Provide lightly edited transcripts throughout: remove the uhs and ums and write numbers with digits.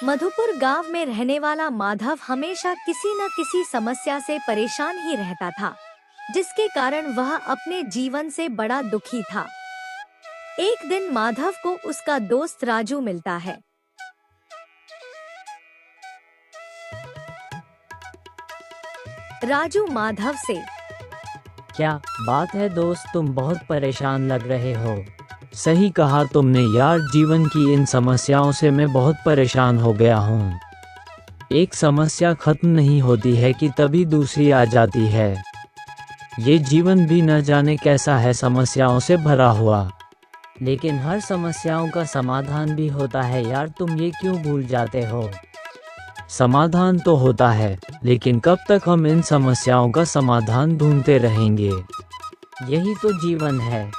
मधुपुर गांव में रहने वाला माधव हमेशा किसी न किसी समस्या से परेशान ही रहता था, जिसके कारण वह अपने जीवन से बड़ा दुखी था। एक दिन माधव को उसका दोस्त राजू मिलता है। राजू माधव से, क्या बात है दोस्त, तुम बहुत परेशान लग रहे हो। सही कहा तुमने यार, जीवन की इन समस्याओं से मैं बहुत परेशान हो गया हूँ। एक समस्या खत्म नहीं होती है कि तभी दूसरी आ जाती है। ये जीवन भी न जाने कैसा है, समस्याओं से भरा हुआ। लेकिन हर समस्याओं का समाधान भी होता है यार, तुम ये क्यों भूल जाते हो। समाधान तो होता है, लेकिन कब तक हम इन समस्याओं का समाधान ढूंढते रहेंगे। यही तो जीवन है।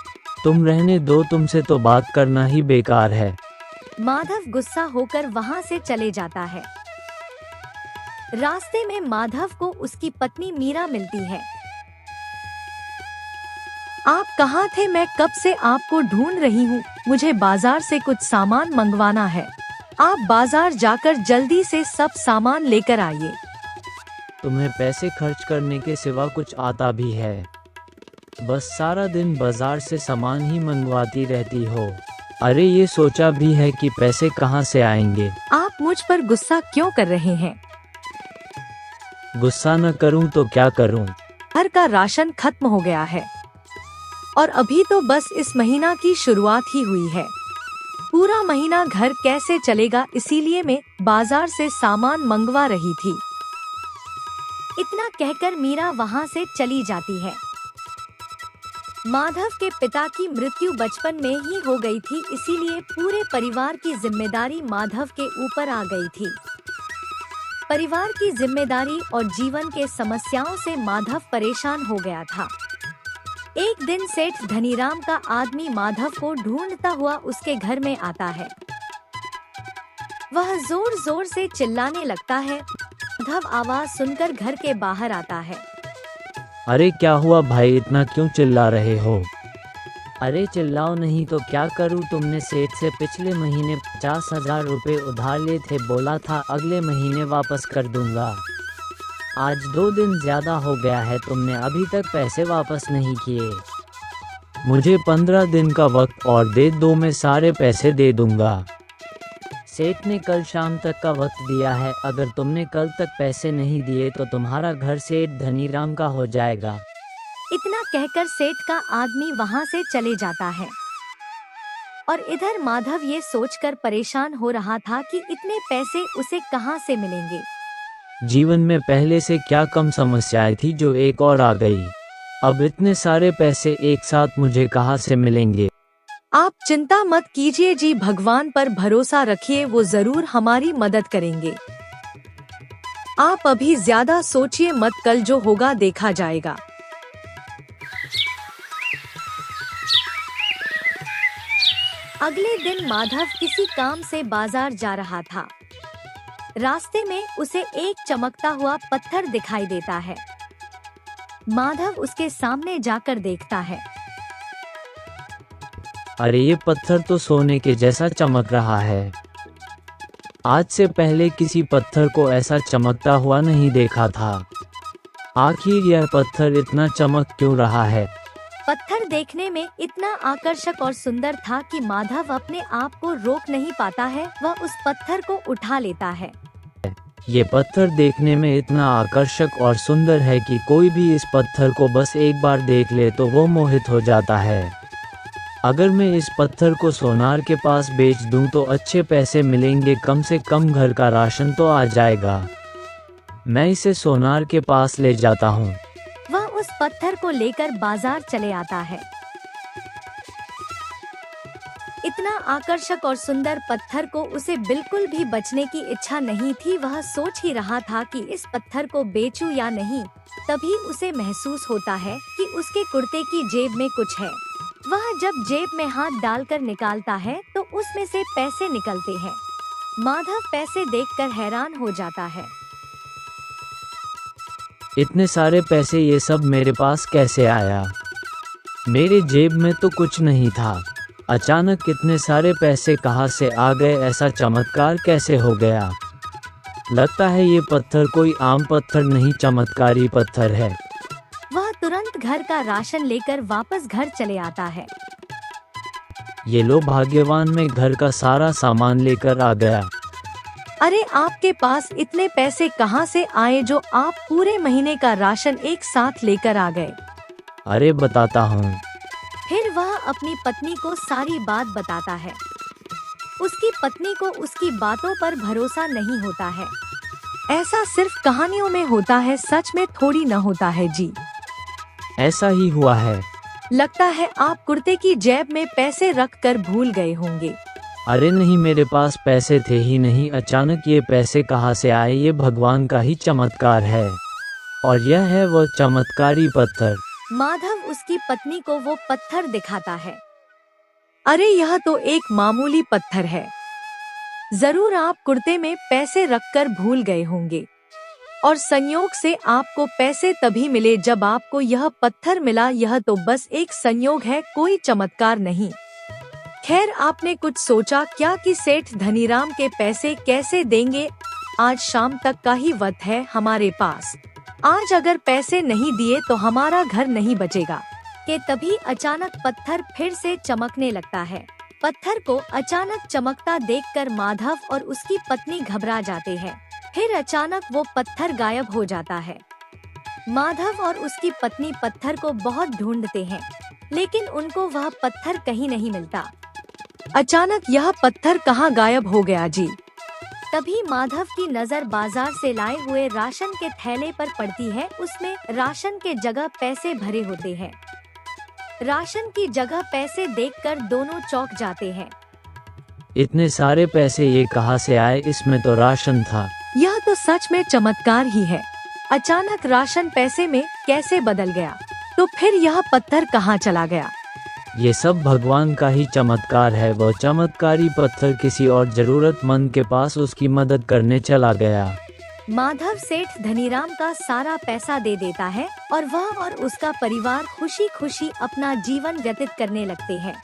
तुम रहने दो, तुमसे तो बात करना ही बेकार है। माधव गुस्सा होकर वहाँ से चले जाता है। रास्ते में माधव को उसकी पत्नी मीरा मिलती है। आप कहाँ थे? मैं कब से आपको ढूंढ रही हूँ। मुझे बाजार से कुछ सामान मंगवाना है। आप बाजार जाकर जल्दी से सब सामान लेकर आइए। तुम्हें पैसे खर्च करने के सिवा कुछ आता भी है? बस सारा दिन बाजार से सामान ही मंगवाती रहती हो। अरे ये सोचा भी है कि पैसे कहाँ से आएंगे। आप मुझ पर गुस्सा क्यों कर रहे हैं? गुस्सा न करूं तो क्या करूं? घर का राशन खत्म हो गया है और अभी तो बस इस महीना की शुरुआत ही हुई है। पूरा महीना घर कैसे चलेगा, इसीलिए मैं बाजार से सामान मंगवा रही थी। इतना कहकर मीरा वहाँ से चली जाती है। माधव के पिता की मृत्यु बचपन में ही हो गई थी, इसीलिए पूरे परिवार की जिम्मेदारी माधव के ऊपर आ गई थी। परिवार की जिम्मेदारी और जीवन के समस्याओं से माधव परेशान हो गया था। एक दिन सेठ धनीराम का आदमी माधव को ढूंढता हुआ उसके घर में आता है। वह जोर जोर से चिल्लाने लगता है। माधव आवाज सुनकर घर के बाहर आता है। अरे क्या हुआ भाई, इतना क्यों चिल्ला रहे हो? अरे चिल्लाओ नहीं तो क्या करूं, तुमने सेठ से पिछले महीने 50,000 रुपये उधार लिए थे, बोला था अगले महीने वापस कर दूंगा। आज 2 दिन ज़्यादा हो गया है, तुमने अभी तक पैसे वापस नहीं किए। मुझे 15 दिन का वक्त और दे दो, मैं सारे पैसे दे दूंगा। सेठ ने कल शाम तक का वक्त दिया है, अगर तुमने कल तक पैसे नहीं दिए तो तुम्हारा घर सेठ धनीराम का हो जाएगा। इतना कहकर सेठ का आदमी वहाँ से चले जाता है और इधर माधव ये सोचकर परेशान हो रहा था कि इतने पैसे उसे कहाँ से मिलेंगे। जीवन में पहले से क्या कम समस्याएं थी जो एक और आ गई। अब इतने सारे पैसे एक साथ मुझे कहाँ से मिलेंगे। आप चिंता मत कीजिए जी, भगवान पर भरोसा रखिए, वो जरूर हमारी मदद करेंगे। आप अभी ज्यादा सोचिए मत, कल जो होगा देखा जाएगा। अगले दिन माधव किसी काम से बाजार जा रहा था। रास्ते में उसे एक चमकता हुआ पत्थर दिखाई देता है। माधव उसके सामने जाकर देखता है। अरे ये पत्थर तो सोने के जैसा चमक रहा है। आज से पहले किसी पत्थर को ऐसा चमकता हुआ नहीं देखा था। आखिर यह पत्थर इतना चमक क्यों रहा है? पत्थर देखने में इतना आकर्षक और सुंदर था कि माधव अपने आप को रोक नहीं पाता है। वह उस पत्थर को उठा लेता है। ये पत्थर देखने में इतना आकर्षक और सुंदर है कि कोई भी इस पत्थर को बस एक बार देख ले तो वो मोहित हो जाता है। अगर मैं इस पत्थर को सोनार के पास बेच दूं तो अच्छे पैसे मिलेंगे, कम से कम घर का राशन तो आ जाएगा। मैं इसे सोनार के पास ले जाता हूँ। वह उस पत्थर को लेकर बाजार चले आता है। इतना आकर्षक और सुंदर पत्थर को उसे बिल्कुल भी बचने की इच्छा नहीं थी। वह सोच ही रहा था कि इस पत्थर को बेचूं या नहीं। तभी उसे महसूस होता है कि उसके कुर्ते की जेब में कुछ है। वह जब जेब में हाथ डालकर निकालता है तो उसमें से पैसे निकलते हैं। माधव पैसे देखकर हैरान हो जाता है। इतने सारे पैसे, ये सब मेरे पास कैसे आया? मेरे जेब में तो कुछ नहीं था। अचानक इतने सारे पैसे कहाँ से आ गए, ऐसा चमत्कार कैसे हो गया? लगता है ये पत्थर कोई आम पत्थर नहीं, चमत्कारी पत्थर है। वह तुरंत घर का राशन लेकर वापस घर चले आता है। ये लो भाग्यवान, मैं घर का सारा सामान लेकर आ गया। अरे आपके पास इतने पैसे कहाँ से आए जो आप पूरे महीने का राशन एक साथ लेकर आ गए? अरे बताता हूँ। फिर वह अपनी पत्नी को सारी बात बताता है। उसकी पत्नी को उसकी बातों पर भरोसा नहीं होता है। ऐसा सिर्फ कहानियों में होता है, सच में थोड़ी न होता है जी। ऐसा ही हुआ है। लगता है आप कुर्ते की जेब में पैसे रख कर भूल गए होंगे। अरे नहीं, मेरे पास पैसे थे ही नहीं। अचानक ये पैसे कहाँ से आए, ये भगवान का ही चमत्कार है। और यह है वो चमत्कारी पत्थर। माधव उसकी पत्नी को वो पत्थर दिखाता है। अरे यह तो एक मामूली पत्थर है। जरूर आप कुर्ते में पैसे रखकर भूल गए होंगे और संयोग से आपको पैसे तभी मिले जब आपको यह पत्थर मिला। यह तो बस एक संयोग है, कोई चमत्कार नहीं। खैर, आपने कुछ सोचा क्या कि सेठ धनीराम के पैसे कैसे देंगे? आज शाम तक का ही वक्त है हमारे पास। आज अगर पैसे नहीं दिए तो हमारा घर नहीं बचेगा। कि तभी अचानक पत्थर फिर से चमकने लगता है। पत्थर को अचानक चमकता देखकर माधव और उसकी पत्नी घबरा जाते हैं। फिर अचानक वो पत्थर गायब हो जाता है। माधव और उसकी पत्नी पत्थर को बहुत ढूंढते हैं, लेकिन उनको वह पत्थर कहीं नहीं मिलता। अचानक यह पत्थर कहाँ गायब हो गया जी? तभी माधव की नजर बाजार से लाए हुए राशन के थैले पर पड़ती है। उसमें राशन के जगह पैसे भरे होते हैं। राशन की जगह पैसे देखकर दोनों चौंक जाते हैं। इतने सारे पैसे ये कहाँ से आए? इसमें तो राशन था। यह तो सच में चमत्कार ही है। अचानक राशन पैसे में कैसे बदल गया? तो फिर यह पत्थर कहाँ चला गया? ये सब भगवान का ही चमत्कार है। वो चमत्कारी पत्थर किसी और जरूरतमंद के पास उसकी मदद करने चला गया। माधव सेठ धनीराम का सारा पैसा दे देता है और वह और उसका परिवार खुशी खुशी अपना जीवन व्यतीत करने लगते हैं।